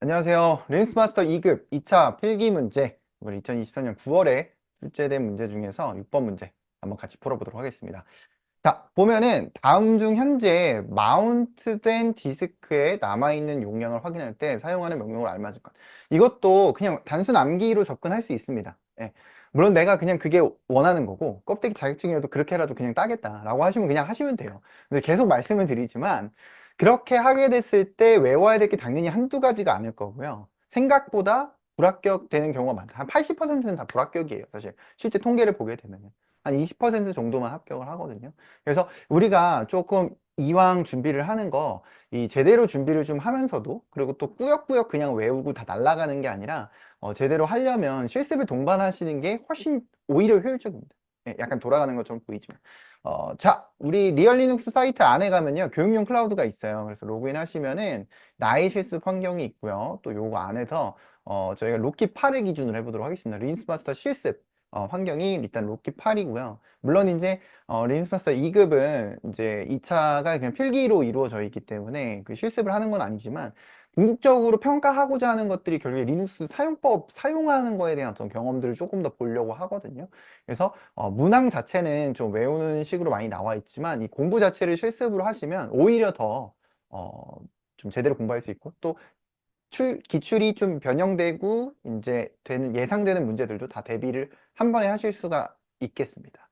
안녕하세요. 리눅스 마스터 2급 2차 필기 문제, 이번 2023년 9월에 출제된 문제 중에서 6번 문제 한번 같이 풀어보도록 하겠습니다. 자, 보면은 다음 중 현재 마운트된 디스크에 남아있는 용량을 확인할 때 사용하는 명령어를 알맞을 것. 이것도 그냥 단순 암기로 접근할 수 있습니다. 예. 물론 내가 그냥 그게 원하는 거고 껍데기 자격증이라도 그렇게라도 그냥 따겠다라고 하시면 그냥 하시면 돼요. 근데 계속 말씀을 드리지만 그렇게 하게 됐을 때 외워야 될 게 당연히 한두 가지가 아닐 거고요. 생각보다 불합격되는 경우가 많다. 한 80%는 다 불합격이에요. 사실 실제 통계를 보게 되면 한 20% 정도만 합격을 하거든요. 그래서 우리가 조금 이왕 준비를 하는 거, 이 제대로 준비를 좀 하면서도, 그리고 또 꾸역꾸역 그냥 외우고 다 날아가는 게 아니라, 제대로 하려면 실습을 동반하시는 게 훨씬 오히려 효율적입니다. 예, 약간 돌아가는 것처럼 보이지만. 자, 우리 리얼 리눅스 사이트 안에 가면요, 교육용 클라우드가 있어요. 그래서 로그인 하시면은 나의 실습 환경이 있고요. 또 요거 안에서, 저희가 로키 8을 기준으로 해보도록 하겠습니다. 리눅스 마스터 실습. 환경이 일단 로키 8이고요. 물론 이제 리눅스 마스터 2급은 이제 2차가 그냥 필기로 이루어져 있기 때문에 그 실습을 하는 건 아니지만 궁극적으로 평가하고자 하는 것들이 결국에 리눅스 사용법, 사용하는 거에 대한 어떤 경험들을 조금 더 보려고 하거든요. 그래서 문항 자체는 좀 외우는 식으로 많이 나와 있지만 이 공부 자체를 실습으로 하시면 오히려 더 좀 제대로 공부할 수 있고 또 기출이 좀 변형되고 이제 되는 예상되는 문제들도 다 대비를 한 번에 하실 수가 있겠습니다.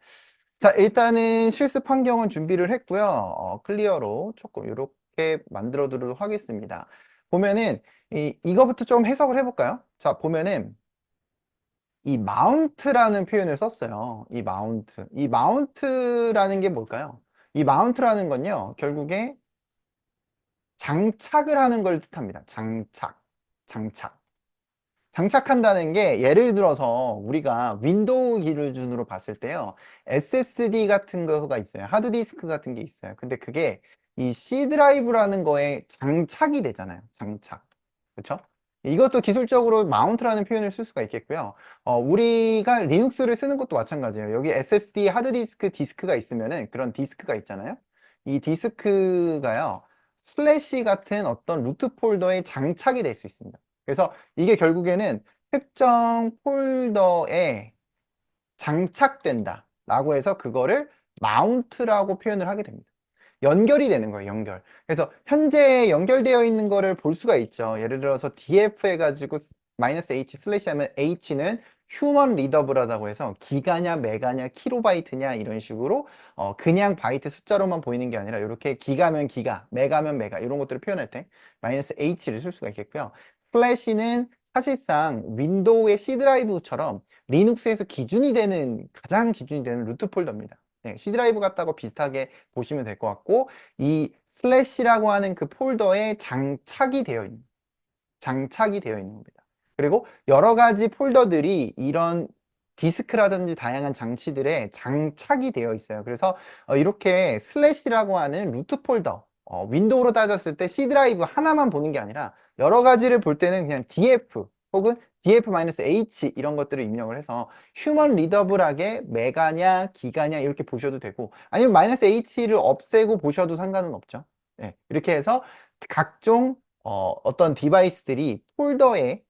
자, 일단은 실습 환경은 준비를 했고요. 클리어로 조금 이렇게 만들어 두도록 하겠습니다. 보면은 이거부터 좀 해석을 해볼까요? 자, 보면은 이 마운트라는 표현을 썼어요. 이 마운트. 이 마운트라는 게 뭘까요? 이 마운트라는 건요, 결국에 장착을 하는 걸 뜻합니다. 장착. 장착. 장착한다는 게 예를 들어서 우리가 윈도우 기준으로 봤을 때요. SSD 같은 거가 있어요. 하드디스크 같은 게 있어요. 근데 그게 이 C 드라이브라는 거에 장착이 되잖아요. 장착. 그렇죠? 이것도 기술적으로 마운트라는 표현을 쓸 수가 있겠고요. 우리가 리눅스를 쓰는 것도 마찬가지예요. 여기 SSD 하드디스크 디스크가 있으면은 그런 디스크가 있잖아요. 이 디스크가요. 슬래시 같은 어떤 루트 폴더에 장착이 될 수 있습니다. 그래서 이게 결국에는 특정 폴더에 장착된다 라고 해서 그거를 마운트라고 표현을 하게 됩니다. 연결이 되는 거예요, 연결. 그래서 현재 연결되어 있는 거를 볼 수가 있죠. 예를 들어서 df 해가지고 마이너스 h 슬래시 하면 h는 휴먼 리더블하다고 해서 기가냐, 메가냐, 킬로바이트냐 이런 식으로 그냥 바이트 숫자로만 보이는 게 아니라 이렇게 기가면 기가, 메가면 메가 이런 것들을 표현할 때 마이너스 h를 쓸 수가 있겠고요. 슬래시는 사실상 윈도우의 C 드라이브처럼 리눅스에서 기준이 되는 가장 기준이 되는 루트 폴더입니다. 네, C 드라이브 같다고 비슷하게 보시면 될 것 같고 이 슬래시라고 하는 그 폴더에 장착이 되어 있는 겁니다. 그리고 여러 가지 폴더들이 이런 디스크라든지 다양한 장치들에 장착이 되어 있어요. 그래서 이렇게 슬래시라고 하는 루트 폴더, 윈도우로 따졌을 때 C 드라이브 하나만 보는 게 아니라 여러 가지를 볼 때는 그냥 DF 혹은 DF-H 이런 것들을 입력을 해서 휴먼 리더블하게 메가냐, 기가냐 이렇게 보셔도 되고 아니면 마이너스 H를 없애고 보셔도 상관은 없죠. 네, 이렇게 해서 각종 어떤 디바이스들이 폴더에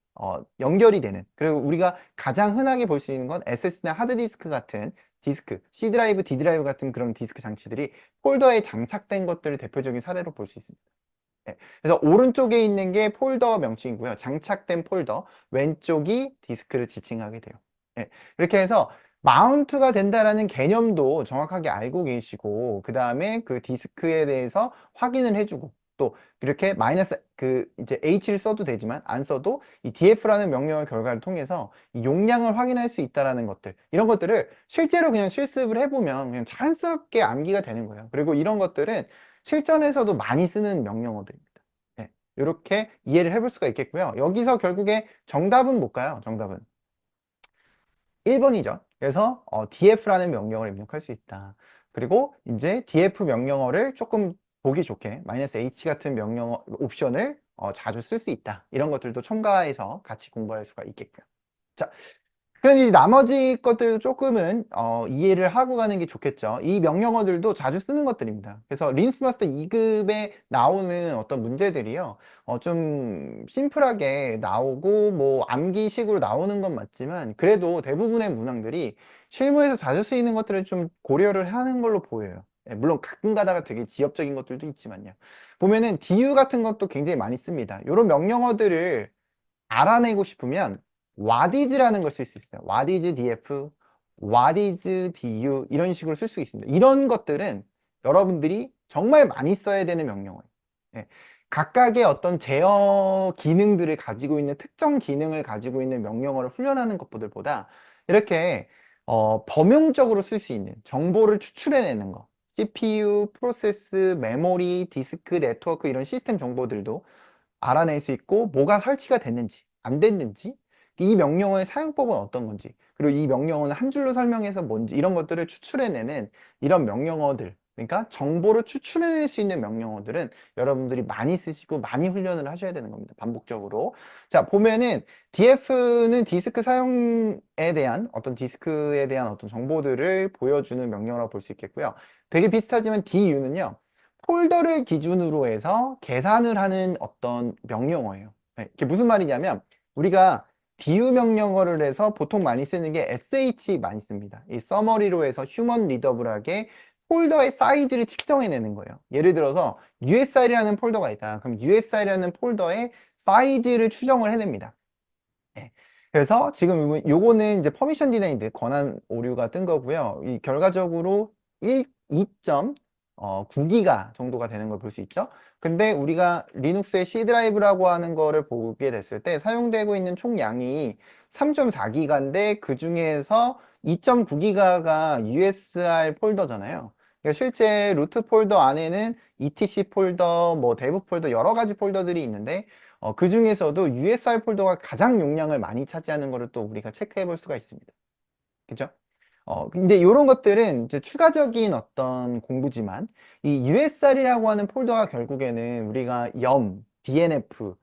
연결이 되는 그리고 우리가 가장 흔하게 볼 수 있는 건 SSD나 하드디스크 같은 디스크, C 드라이브, D 드라이브 같은 그런 디스크 장치들이 폴더에 장착된 것들을 대표적인 사례로 볼 수 있습니다. 네. 그래서 오른쪽에 있는 게 폴더 명칭이고요. 장착된 폴더, 왼쪽이 디스크를 지칭하게 돼요. 네. 이렇게 해서 마운트가 된다라는 개념도 정확하게 알고 계시고 그 다음에 그 디스크에 대해서 확인을 해주고 또 이렇게 마이너스 그 이제 H를 써도 되지만 안 써도 이 DF라는 명령어 결과를 통해서 이 용량을 확인할 수 있다라는 것들 이런 것들을 실제로 그냥 실습을 해보면 그냥 자연스럽게 암기가 되는 거예요. 그리고 이런 것들은 실전에서도 많이 쓰는 명령어들입니다. 네, 이렇게 이해를 해볼 수가 있겠고요. 여기서 결국에 정답은 뭘까요? 정답은 1번이죠. 그래서 df라는 명령어를 입력할 수 있다. 그리고 이제 df 명령어를 조금 보기 좋게 마이너스 h 같은 명령어 옵션을 자주 쓸 수 있다. 이런 것들도 첨가해서 같이 공부할 수가 있겠고요. 자, 그런데 나머지 것들도 조금은 이해를 하고 가는 게 좋겠죠. 이 명령어들도 자주 쓰는 것들입니다. 그래서 리눅스 마스터 2급에 나오는 어떤 문제들이요, 좀 심플하게 나오고 뭐 암기식으로 나오는 건 맞지만 그래도 대부분의 문항들이 실무에서 자주 쓰이는 것들을 좀 고려를 하는 걸로 보여요. 예, 물론 가끔 가다가 되게 지엽적인 것들도 있지만요. 보면은 du 같은 것도 굉장히 많이 씁니다. 이런 명령어들을 알아내고 싶으면 what is라는 걸 쓸 수 있어요. what is df, what is du 이런 식으로 쓸 수 있습니다. 이런 것들은 여러분들이 정말 많이 써야 되는 명령어예요. 예. 각각의 어떤 제어 기능들을 가지고 있는 특정 기능을 가지고 있는 명령어를 훈련하는 것보다 이렇게 범용적으로 쓸 수 있는 정보를 추출해내는 거, CPU, 프로세스, 메모리, 디스크, 네트워크 이런 시스템 정보들도 알아낼 수 있고, 뭐가 설치가 됐는지 안 됐는지, 이 명령어의 사용법은 어떤 건지, 그리고 이 명령어는 한 줄로 설명해서 뭔지, 이런 것들을 추출해내는 이런 명령어들, 그러니까 정보를 추출해낼 수 있는 명령어들은 여러분들이 많이 쓰시고 많이 훈련을 하셔야 되는 겁니다. 반복적으로. 자, 보면은 df는 디스크 사용에 대한 디스크에 대한 어떤 정보들을 보여주는 명령어라고 볼 수 있겠고요. 되게 비슷하지만 du는요, 폴더를 기준으로 해서 계산을 하는 어떤 명령어예요. 네, 이게 무슨 말이냐면 우리가 du 명령어를 해서 보통 많이 쓰는 게 sh 많이 씁니다. 이 서머리로 해서 휴먼 리더블하게 폴더의 사이즈를 측정해내는 거예요. 예를 들어서 usr이라는 폴더가 있다. 그럼 usr이라는 폴더의 사이즈를 추정을 해냅니다. 네. 그래서 지금 요거는 이제 퍼미션 디나이드 권한 오류가 뜬 거고요. 이 결과적으로 2.9기가 정도가 되는 걸 볼 수 있죠. 근데 우리가 리눅스의 C 드라이브라고 하는 거를 보게 됐을 때 사용되고 있는 총량이 3.4기가인데 그 중에서 2.9기가가 USR 폴더잖아요. 그러니까 실제 루트 폴더 안에는 etc 폴더, 뭐 데브 폴더 여러 가지 폴더들이 있는데 그 중에서도 USR 폴더가 가장 용량을 많이 차지하는 것을 또 우리가 체크해 볼 수가 있습니다. 그죠? 근데 이런 것들은 이제 추가적인 어떤 공부지만 이 USR이라고 하는 폴더가 결국에는 우리가 염, DNF,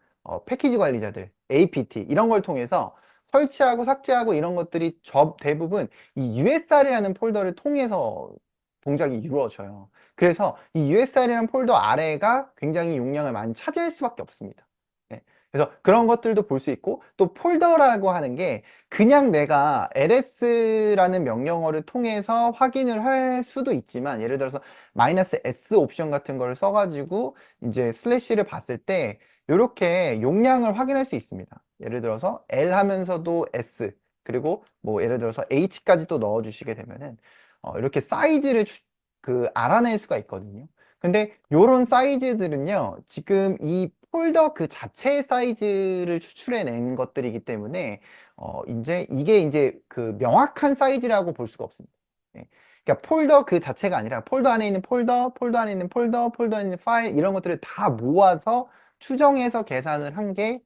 패키지 관리자들, APT 이런 걸 통해서 설치하고 삭제하고 이런 것들이 대부분 이 USR이라는 폴더를 통해서 동작이 이루어져요. 그래서 이 USR이라는 폴더 아래가 굉장히 용량을 많이 차지할 수밖에 없습니다. 네. 그래서 그런 것들도 볼 수 있고 또 폴더라고 하는 게 그냥 내가 ls라는 명령어를 통해서 확인을 할 수도 있지만 예를 들어서 -s 옵션 같은 거를 써가지고 이제 슬래시를 봤을 때 이렇게 용량을 확인할 수 있습니다. 예를 들어서 L 하면서도 S 그리고 뭐 예를 들어서 H까지 또 넣어 주시게 되면은 이렇게 사이즈를 알아낼 수가 있거든요. 근데 요런 사이즈들은요, 지금 이 폴더 그 자체의 사이즈를 추출해낸 것들이기 때문에, 이게 이제 그 명확한 사이즈라고 볼 수가 없습니다. 예. 그러니까 폴더 그 자체가 아니라 폴더 안에 있는 폴더, 폴더 안에 있는 폴더, 폴더 안에 있는 파일, 이런 것들을 다 모아서 추정해서 계산을 한 게,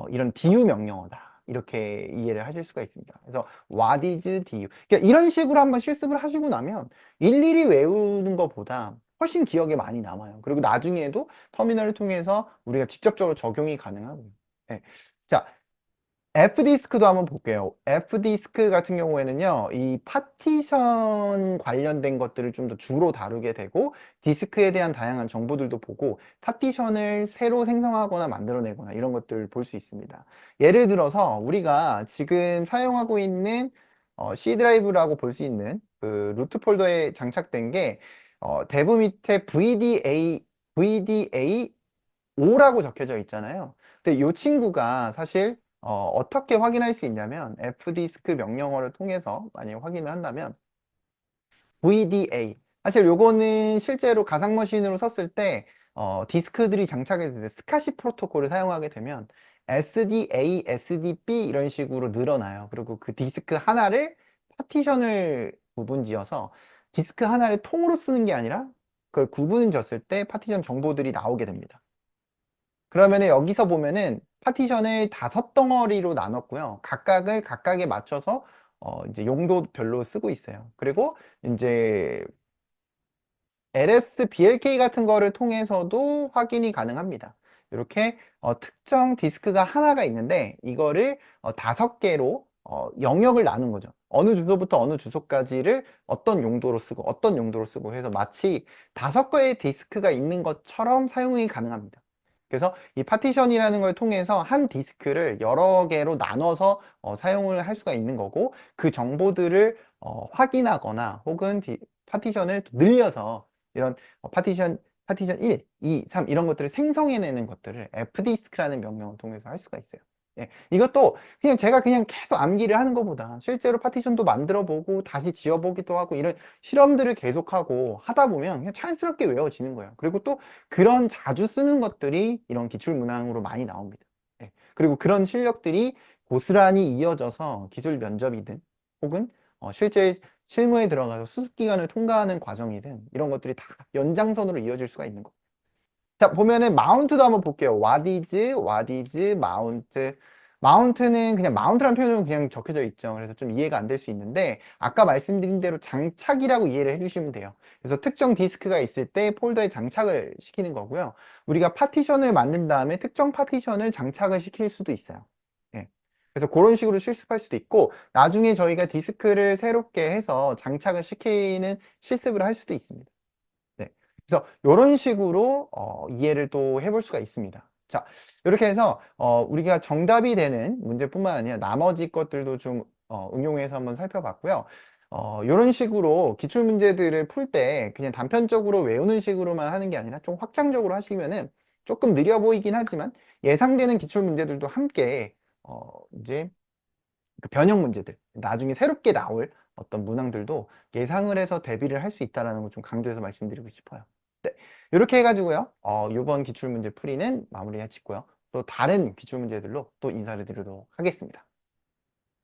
이런 du 명령어다. 이렇게 이해를 하실 수가 있습니다. 그래서 what is du. 그러니까 이런 식으로 한번 실습을 하시고 나면 일일이 외우는 것보다 훨씬 기억에 많이 남아요. 그리고 나중에도 터미널을 통해서 우리가 직접적으로 적용이 가능하고요. 네. 자, F디스크도 한번 볼게요. F디스크 같은 경우에는요, 이 파티션 관련된 것들을 좀 더 주로 다루게 되고, 디스크에 대한 다양한 정보들도 보고, 파티션을 새로 생성하거나 만들어내거나 이런 것들을 볼 수 있습니다. 예를 들어서 우리가 지금 사용하고 있는 C 드라이브라고 볼 수 있는 그 루트 폴더에 장착된 게 대부 밑에 VDA5라고 적혀져 있잖아요. 근데 이 친구가 사실 어떻게 확인할 수 있냐면 fdisk 명령어를 통해서 만약에 확인을 한다면 VDA 사실 요거는 실제로 가상 머신으로 썼을 때 디스크들이 장착이 되는데 스카시 프로토콜을 사용하게 되면 SDA, SDB 이런 식으로 늘어나요. 그리고 그 디스크 하나를 파티션을 구분지어서 디스크 하나를 통으로 쓰는 게 아니라 그걸 구분 졌을 때 파티션 정보들이 나오게 됩니다. 그러면 여기서 보면은 파티션을 5덩어리로 나눴고요. 각각을 각각에 맞춰서 이제 용도별로 쓰고 있어요. 그리고 이제 LS, BLK 같은 거를 통해서도 확인이 가능합니다. 이렇게 특정 디스크가 하나가 있는데 이거를 5개로 영역을 나눈 거죠. 어느 주소부터 어느 주소까지를 어떤 용도로 쓰고 어떤 용도로 쓰고 해서 마치 5개의 디스크가 있는 것처럼 사용이 가능합니다. 그래서 이 파티션이라는 걸 통해서 한 디스크를 여러 개로 나눠서 사용을 할 수가 있는 거고, 그 정보들을 확인하거나 혹은 파티션을 늘려서 이런 파티션 1, 2, 3 이런 것들을 생성해내는 것들을 fdisk라는 명령을 통해서 할 수가 있어요. 예, 이것도 그냥 제가 그냥 계속 암기를 하는 것보다 실제로 파티션도 만들어 보고 다시 지워 보기도 하고 이런 실험들을 계속하고 하다 보면 그냥 자연스럽게 외워지는 거예요. 그리고 또 그런 자주 쓰는 것들이 이런 기출 문항으로 많이 나옵니다. 예, 그리고 그런 실력들이 고스란히 이어져서 기술 면접이든 혹은 실제 실무에 들어가서 수습 기간을 통과하는 과정이든 이런 것들이 다 연장선으로 이어질 수가 있는 거예요. 자, 보면은 마운트도 한번 볼게요. what is mount. 마운트는 그냥 마운트라는 표현으로 그냥 적혀져 있죠. 그래서 좀 이해가 안 될 수 있는데, 아까 말씀드린 대로 장착이라고 이해를 해주시면 돼요. 그래서 특정 디스크가 있을 때 폴더에 장착을 시키는 거고요. 우리가 파티션을 만든 다음에 특정 파티션을 장착을 시킬 수도 있어요. 예. 그래서 그런 식으로 실습할 수도 있고, 나중에 저희가 디스크를 새롭게 해서 장착을 시키는 실습을 할 수도 있습니다. 네. 그래서 이런 식으로 이해를 또 해볼 수가 있습니다. 자, 이렇게 해서 우리가 정답이 되는 문제뿐만 아니라 나머지 것들도 좀 응용해서 한번 살펴봤고요. 이런 식으로 기출 문제들을 풀 때 그냥 단편적으로 외우는 식으로만 하는 게 아니라 좀 확장적으로 하시면은 조금 느려 보이긴 하지만 예상되는 기출 문제들도 함께 이제 그 변형 문제들, 나중에 새롭게 나올 어떤 문항들도 예상을 해서 대비를 할 수 있다는 걸 좀 강조해서 말씀드리고 싶어요. 네, 이렇게 해가지고요. 이번 기출문제 풀이는 마무리해 짓고요. 또 다른 기출문제들로 또 인사를 드리도록 하겠습니다.